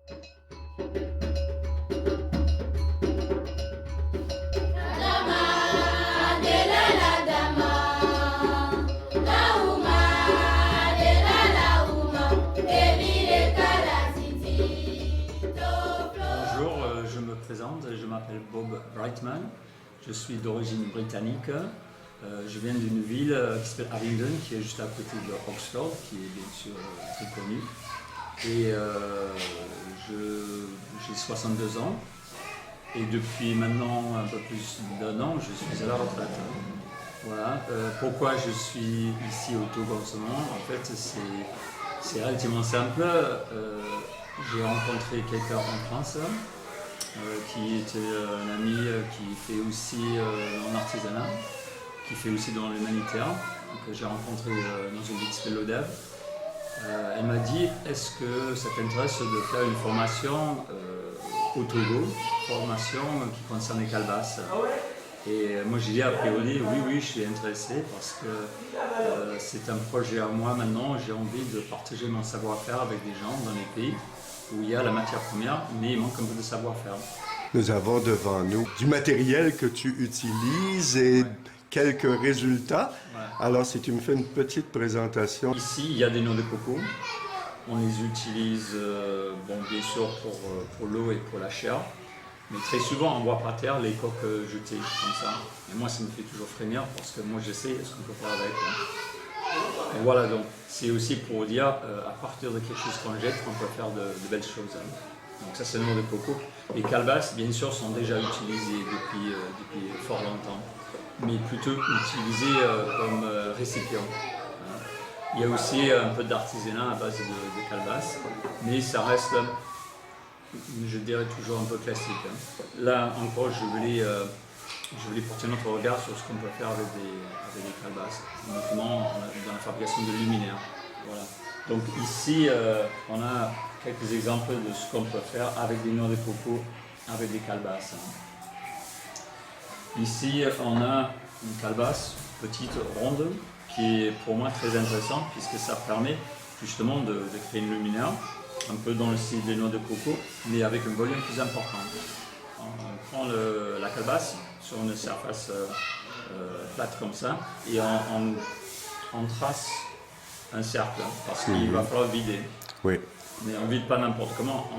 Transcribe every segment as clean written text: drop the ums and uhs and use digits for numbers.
Bonjour, je me présente, je m'appelle Bob Brightman, je suis d'origine britannique, je viens d'une ville qui s'appelle Abingdon, qui est juste à côté de Oxford, qui est bien sûr très connue, et j'ai 62 ans, et depuis maintenant un peu plus d'1 an, je suis à la retraite. Voilà. Pourquoi je suis ici au Togo en ce moment? En fait, c'est relativement simple. J'ai rencontré quelqu'un en France qui était un ami qui fait aussi en artisanat, qui fait aussi dans l'humanitaire, que j'ai rencontré dans une ville qui s'appelle l'ODEV. Elle m'a dit, est-ce que ça t'intéresse de faire une formation au Togo, formation qui concerne les calebasses? Et moi j'ai dit a priori oui, je suis intéressé parce que c'est un projet à moi maintenant, j'ai envie de partager mon savoir-faire avec des gens dans les pays où il y a la matière première, mais il manque un peu de savoir-faire. Nous avons devant nous du matériel que tu utilises et quelques résultats. Ouais. Alors, si tu me fais une petite présentation. Ici, il y a des noix de coco. On les utilise bien sûr pour l'eau et pour la chair. Mais très souvent, on voit par terre les coques jetées comme ça. Et moi, ça me fait toujours frémir parce que moi, je sais ce qu'on peut faire avec. Et voilà, donc c'est aussi pour dire, à partir de quelque chose qu'on jette, on peut faire de belles choses. Donc ça, c'est le nom de coco. Les calebasses, bien sûr, sont déjà utilisées depuis fort longtemps, mais plutôt utilisées comme récipient. Il y a aussi un peu d'artisanat à base de calebasses, mais ça reste, je dirais, toujours un peu classique. Là encore, je voulais porter notre regard sur ce qu'on peut faire avec des calebasses, notamment dans la fabrication de luminaires. Voilà. Donc ici, on a quelques exemples de ce qu'on peut faire avec des noix de coco, avec des calebasses. Ici, on a une calebasse petite, ronde, qui est pour moi très intéressante puisque ça permet justement de créer une luminaire, un peu dans le style des noix de coco, mais avec un volume plus important. On prend la calebasse sur une surface plate comme ça et on trace un cercle parce qu'il va falloir vider. Oui. Mais on ne vide pas n'importe comment,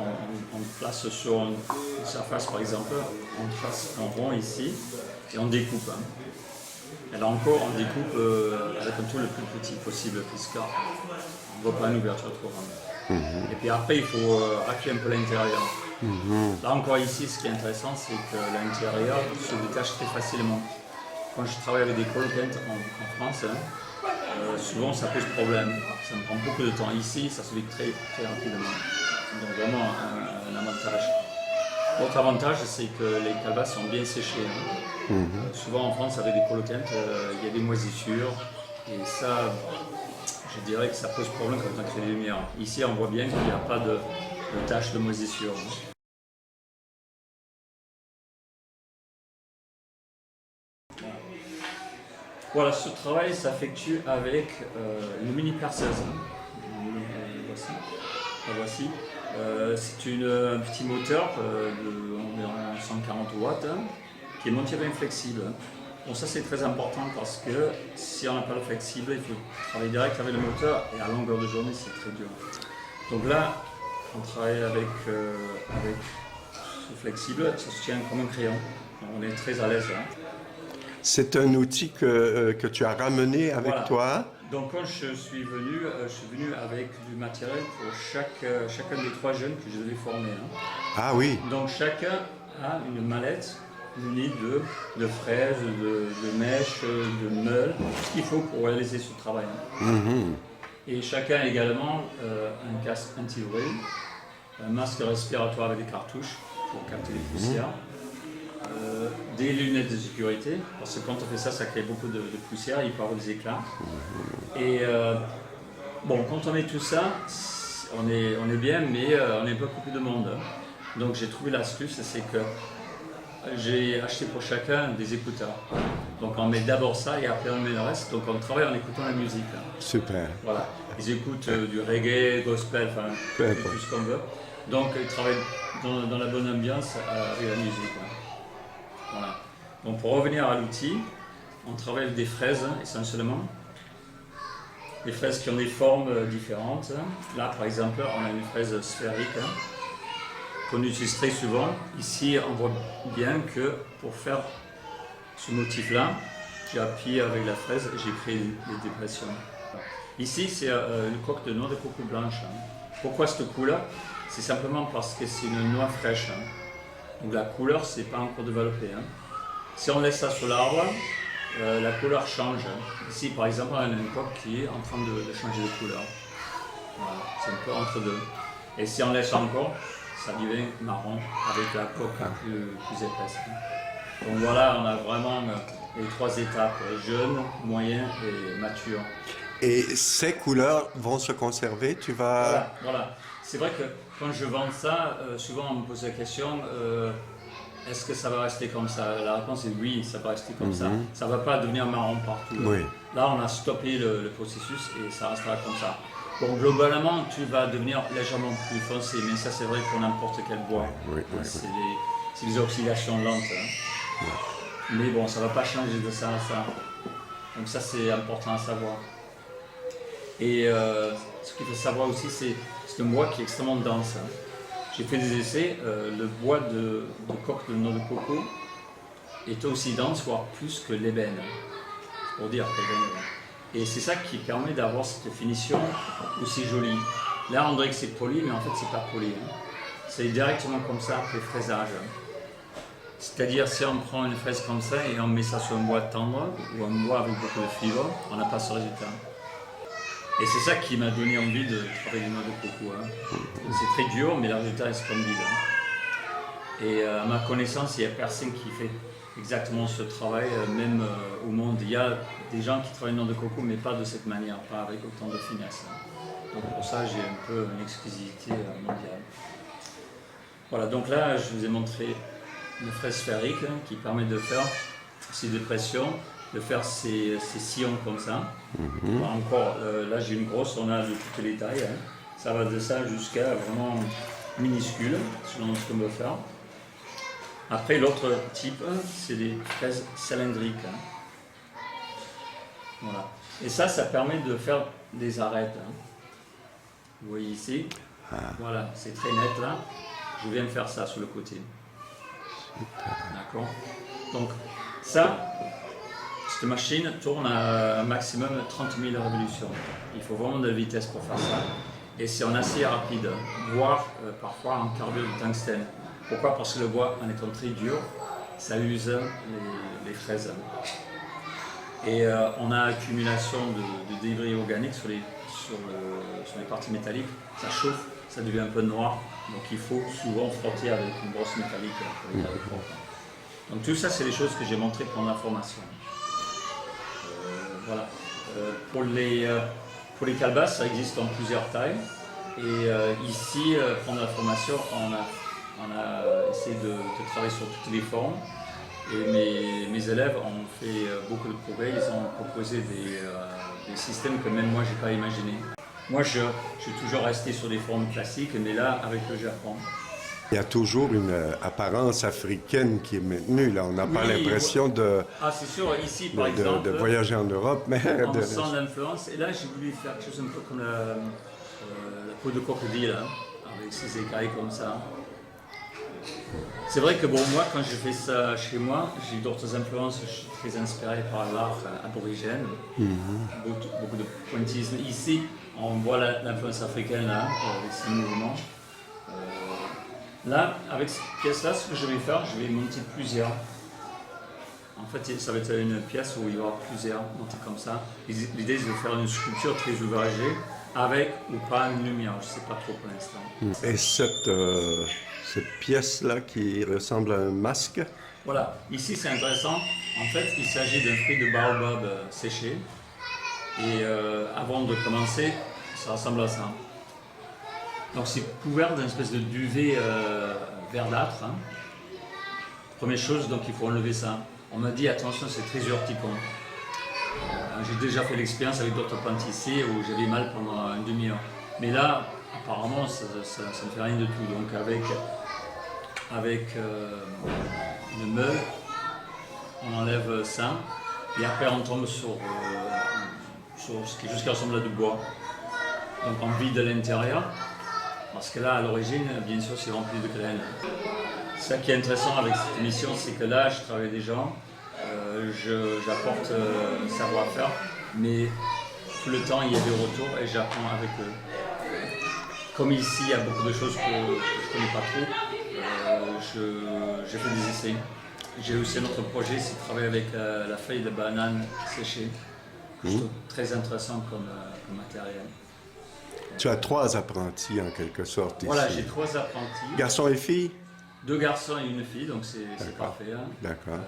on place sur une surface par exemple, on trace un rond ici et on découpe. Et là encore, on découpe avec un tour le plus petit possible puisqu'on ne voit pas une ouverture trop grande. Et puis après, il faut racler un peu l'intérieur. Là encore ici, ce qui est intéressant, c'est que l'intérieur se détache très facilement. Quand je travaille avec des coloquettes en France, souvent ça pose problème. Ça me prend beaucoup de temps. Ici, ça se vide très, très rapidement. Donc vraiment un avantage. L'autre avantage, c'est que les calebasses sont bien séchées. Souvent en France, avec des coloquettes, il y a des moisissures. Et ça, je dirais que ça pose problème quand on crée des lumières. Ici, on voit bien qu'il n'y a pas de taches de moisissure. Voilà, ce travail s'effectue avec une mini perceuse. La voici. C'est un petit moteur d'environ 140 watts qui est multi-ring flexible. Bon, ça c'est très important parce que si on n'a pas le flexible, il faut travailler direct avec le moteur et à longueur de journée c'est très dur. Donc là, on travaille avec ce flexible, ça se tient comme un crayon. Donc on est très à l'aise. C'est un outil que tu as ramené avec toi. Donc quand je suis venu avec du matériel pour chacun des 3 jeunes que je devais former. Ah oui. Donc chacun a une mallette munie de fraises, de mèches, de meules, tout ce qu'il faut pour réaliser ce travail. Et chacun a également un casque anti-bruit, un masque respiratoire avec des cartouches pour capter les poussières. Des lunettes de sécurité, parce que quand on fait ça, ça crée beaucoup de poussière, il peut y avoir des éclats. Et quand on met tout ça, on est bien, mais on est beaucoup plus de monde. Donc j'ai trouvé l'astuce, c'est que j'ai acheté pour chacun des écouteurs. Donc on met d'abord ça et après on met le reste. Donc on travaille en écoutant la musique. Super. Voilà. Ils écoutent du reggae, gospel, enfin Peu tout importe. ce qu'on veut. Donc ils travaillent dans la bonne ambiance avec la musique. Voilà. Donc pour revenir à l'outil, on travaille avec des fraises essentiellement. Des fraises qui ont des formes différentes. Là par exemple, on a une fraise sphérique qu'on utilise très souvent. Ici, on voit bien que pour faire ce motif-là, j'ai appuyé avec la fraise et j'ai créé des dépressions. Ici, c'est une coque de noix de coco blanche. Pourquoi cette couleur? C'est simplement parce que c'est une noix fraîche. Donc la couleur, c'est pas encore développé. Si on laisse ça sur l'arbre, la couleur change. Ici, par exemple, on a une coque qui est en train de changer de couleur. Voilà, c'est un peu entre deux. Et si on laisse encore, ça devient marron avec la coque plus épaisse. Donc voilà, on a vraiment les 3 étapes, jeune, moyen et mature. Et ces couleurs vont se conserver, tu vas... Voilà. C'est vrai que quand je vends ça, souvent on me pose la question, est-ce que ça va rester comme ça? La réponse est oui, ça va rester comme ça. Ça ne va pas devenir marron partout. Oui. Là, on a stoppé le processus et ça restera comme ça. Bon, globalement, tu vas devenir légèrement plus foncé, mais ça c'est vrai pour n'importe quel bois. Oui, C'est des oxydations lentes. Mais bon, ça ne va pas changer de ça à ça. Donc ça c'est important à savoir. Et ce qu'il faut savoir aussi, c'est un bois qui est extrêmement dense. J'ai fait des essais, le bois de coque de noix de coco est aussi dense, voire plus que l'ébène. C'est pour dire qu'ébène. Et c'est ça qui permet d'avoir cette finition aussi jolie. Là, on dirait que c'est poli, mais en fait, c'est pas poli. C'est directement comme ça après fraisage. C'est-à-dire, si on prend une fraise comme ça et on met ça sur un bois tendre ou un bois avec beaucoup de fibres, on n'a pas ce résultat. Et c'est ça qui m'a donné envie de travailler les noix de coco. C'est très dur, mais le résultat est splendide. Et à ma connaissance, il n'y a personne qui fait exactement ce travail, même au monde. Il y a des gens qui travaillent les noix de coco, mais pas de cette manière, pas avec autant de finesse. Donc pour ça, j'ai un peu une exclusivité mondiale. Voilà, donc là, je vous ai montré une fraise sphérique qui permet de faire ces dépressions, de faire ces sillons comme ça. Encore, là j'ai une grosse, on a de toutes les tailles. Ça va de ça jusqu'à vraiment minuscule, selon ce qu'on veut faire. Après, l'autre type, c'est des fraises cylindriques. Voilà. Et ça permet de faire des arêtes. Vous voyez ici, voilà, c'est très net là. Je viens de faire ça sur le côté. D'accord. Donc, cette machine tourne à un maximum 30 000 révolutions. Il faut vraiment de la vitesse pour faire ça. Et c'est en acier rapide, voire parfois en carbure de tungstène. Pourquoi? Parce que le bois, en étant très dur, ça use les fraises. Et on a accumulation de débris organiques sur les parties métalliques. Ça chauffe, ça devient un peu noir. Donc il faut souvent frotter avec une brosse métallique pour les garder propres. Donc tout ça, c'est les choses que j'ai montrées pendant la formation. Voilà. Pour les calebasses, ça existe en plusieurs tailles. Et ici, pendant la formation, on a essayé de travailler sur toutes les formes. Et mes élèves ont fait beaucoup de progrès. Ils ont proposé des systèmes que même moi, je n'ai pas imaginé. Moi, je suis toujours resté sur des formes classiques, mais là, avec le Japon. Il y a toujours une apparence africaine qui est maintenue. Là, on n'a pas l'impression de, c'est sûr, ici, par exemple, de voyager en Europe, mais... On sent l'influence. Et là, j'ai voulu faire quelque chose un peu comme la peau de crocodile, avec ses écailles comme ça. C'est vrai que bon, moi, quand je fais ça chez moi, j'ai d'autres influences. Je suis très inspiré par l'art aborigène, beaucoup de pointillisme. Ici, on voit l'influence africaine là, avec ces mouvements. Là, avec cette pièce-là, ce que je vais faire, je vais monter plusieurs. En fait, ça va être une pièce où il y aura plusieurs montés comme ça. L'idée, c'est de faire une sculpture très ouvragée, avec ou pas une lumière. Je ne sais pas trop pour l'instant. Et cette pièce-là qui ressemble à un masque? Voilà, ici c'est intéressant. En fait, il s'agit d'un fruit de baobab séché. Et avant de commencer, ça ressemble à ça. Donc c'est couvert d'une espèce de duvet verdâtre. Première chose, donc il faut enlever ça. On m'a dit attention, c'est très urticant. J'ai déjà fait l'expérience avec d'autres pâtissiers où j'avais mal pendant une demi-heure. Mais là, apparemment, ça ne fait rien du tout. Donc avec le meule, on enlève ça. Et après, on tombe sur ce qui jusqu'à ressemble à du bois. Donc on vide l'intérieur. Parce que là, à l'origine, bien sûr, c'est rempli de graines. Ce qui est intéressant avec cette émission, c'est que là, je travaille des gens, j'apporte savoir-faire, mais tout le temps, il y a des retours et j'apprends avec eux. Comme ici, il y a beaucoup de choses que je ne connais pas trop, j'ai fait des essais. J'ai aussi un autre projet, c'est de travailler avec la feuille de banane séchée, que je trouve très intéressant comme matériel. Tu as 3 apprentis en quelque sorte ici. Voilà, j'ai 3 apprentis. Garçons et filles? 2 garçons et une fille, donc c'est parfait. Hein. D'accord.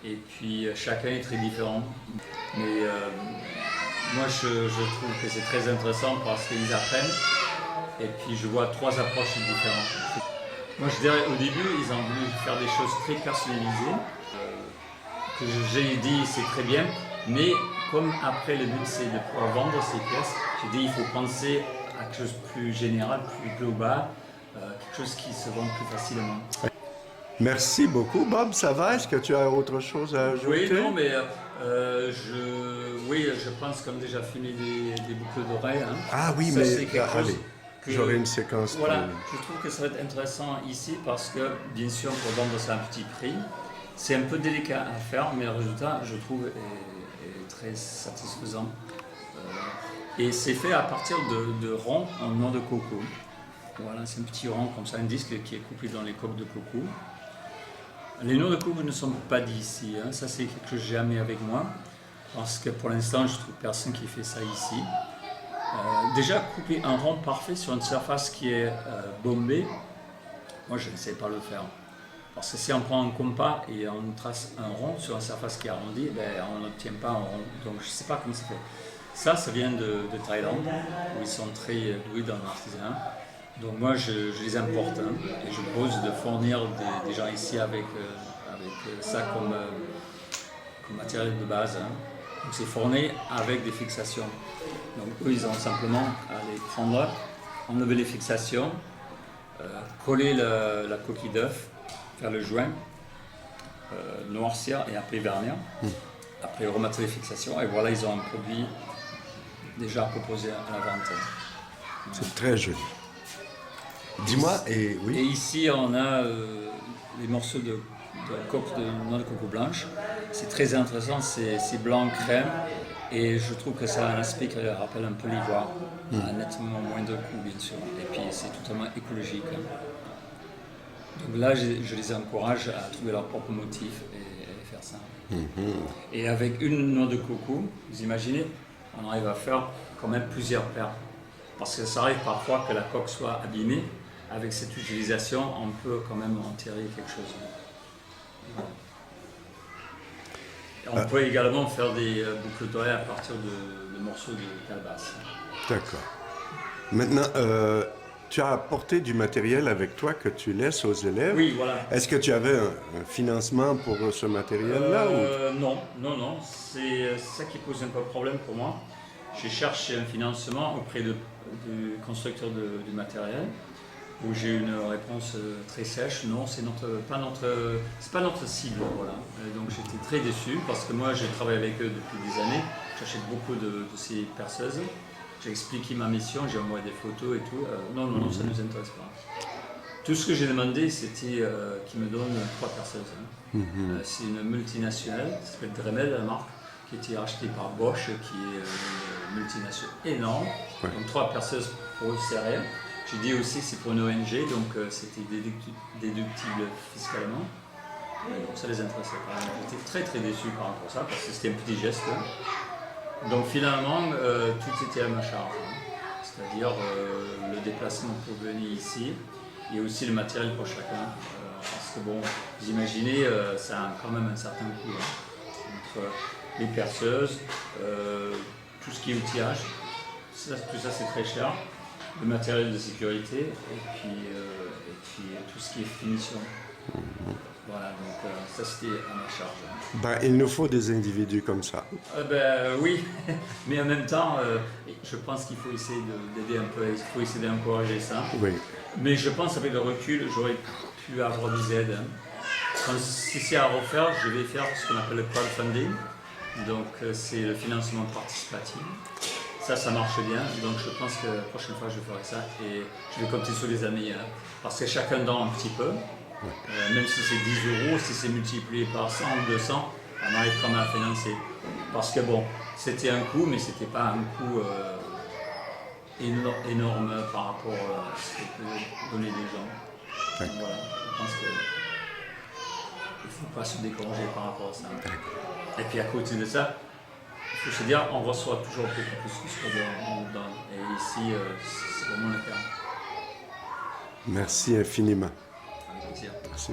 Et puis chacun est très différent. Mais moi je trouve que c'est très intéressant parce qu'ils apprennent. Et puis je vois 3 approches différentes. Moi je dirais au début, ils ont voulu faire des choses très personnalisées. Que j'ai dit c'est très bien, mais comme après le but c'est de pouvoir vendre ces pièces, j'ai dit il faut penser à quelque chose de plus général, plus global, quelque chose qui se vend plus facilement. Merci beaucoup. Bob, ça va? Est-ce que tu as autre chose à ajouter? Oui, non, mais je pense comme déjà filmé des boucles d'oreilles. Hein. Ah oui, Ça, mais c'est quelque chose allez, j'aurai une séquence. Voilà, je trouve que ça va être intéressant ici parce que, bien sûr, pour vendre ça à un petit prix, c'est un peu délicat à faire, mais le résultat, je trouve, est très satisfaisant. Et c'est fait à partir de ronds en noix de coco. Voilà, c'est un petit rond comme ça, un disque qui est coupé dans les coques de coco. Les noix de coco ne sont pas d'ici, hein. Ça c'est quelque chose que j'ai amené avec moi, parce que pour l'instant je trouve personne qui fait ça ici. Déjà couper un rond parfait sur une surface qui est bombée, moi je ne sais pas le faire. Parce que si on prend un compas et on trace un rond sur une surface qui est arrondie, ben, on n'obtient pas un rond. Donc je ne sais pas comment ça fait. Ça vient de Thaïlande, où ils sont très doués dans l'artisanat. Donc moi je les importe hein, et je propose de fournir des gens ici avec ça comme matériel de base. Hein. Donc c'est fourni avec des fixations. Donc eux ils ont simplement à les prendre, enlever les fixations, coller la coquille d'œuf, faire le joint, noircir et après vernir. Après remettre les fixations et voilà ils ont un produit déjà proposé à la vente. C'est très joli. Dis-moi, et oui. Et ici, on a les morceaux de coque de noix de coco blanche. C'est très intéressant, c'est blanc crème. Et je trouve que ça a un aspect qui rappelle un peu l'ivoire. À nettement moins de coût, bien sûr. Et puis, c'est totalement écologique. Donc là, je les encourage à trouver leur propre motif et faire ça. Et avec une noix de coco, vous imaginez, on arrive à faire quand même plusieurs paires. Parce que ça arrive parfois que la coque soit abîmée. Avec cette utilisation, on peut quand même en tirer quelque chose. Et on peut également faire des boucles d'oreilles à partir de morceaux de calebasse. D'accord. Maintenant, tu as apporté du matériel avec toi que tu laisses aux élèves. Oui, voilà. Est-ce que tu avais un financement pour ce matériel-là? Non. C'est ça qui pose un peu de problème pour moi. J'ai cherché un financement auprès du constructeur du matériel. Où j'ai eu une réponse très sèche, non, c'est pas notre cible, voilà. Donc j'étais très déçu parce que moi j'ai travaillé avec eux depuis des années, j'achète beaucoup de ces perceuses, j'ai expliqué ma mission, j'ai envoyé des photos et tout, non, ça ne nous intéresse pas. Tout ce que j'ai demandé c'était qu'ils me donnent 3 perceuses. Hein. C'est une multinationale, ça s'appelle Dremel la marque, qui a été rachetée par Bosch, qui est une multinationale énorme, donc 3 perceuses pour eux c'est rien. J'ai dit aussi c'est pour une ONG, donc c'était déductible fiscalement. Donc ça les intéressait pas. J'étais très très déçu par rapport à ça, parce que c'était un petit geste. Donc finalement, tout était à ma charge. Hein. C'est-à-dire le déplacement pour venir ici, et aussi le matériel pour chacun. Parce que bon, vous imaginez, ça a quand même un certain coût. Hein. Entre les perceuses, tout ce qui est outillage, tout ça c'est très cher. Le matériel de sécurité et puis tout ce qui est finition. Voilà, donc ça c'était à ma charge. Ben, il nous faut des individus comme ça. Oui, mais en même temps, je pense qu'il faut essayer d'aider un peu, il faut essayer d'encourager ça. Oui. Mais je pense avec le recul, j'aurais pu avoir des aides. Si c'est à refaire, je vais faire ce qu'on appelle le crowdfunding. Donc c'est le financement participatif. Ça marche bien. Donc je pense que la prochaine fois je ferai ça et je vais compter sur les amis. Parce que chacun donne un petit peu. Même si c'est 10 euros, si c'est multiplié par 100 ou 200, on arrive quand même à financer. Parce que bon, c'était un coût, mais c'était pas un coût énorme par rapport à ce que peut donner des gens. Donc, voilà, je pense qu'il ne faut pas se décourager par rapport à ça. Et puis à côté de ça, il faut se dire, on reçoit toujours beaucoup plus que ce qu'on donne. Et ici, c'est vraiment le cas. Merci infiniment. Avec plaisir. Merci.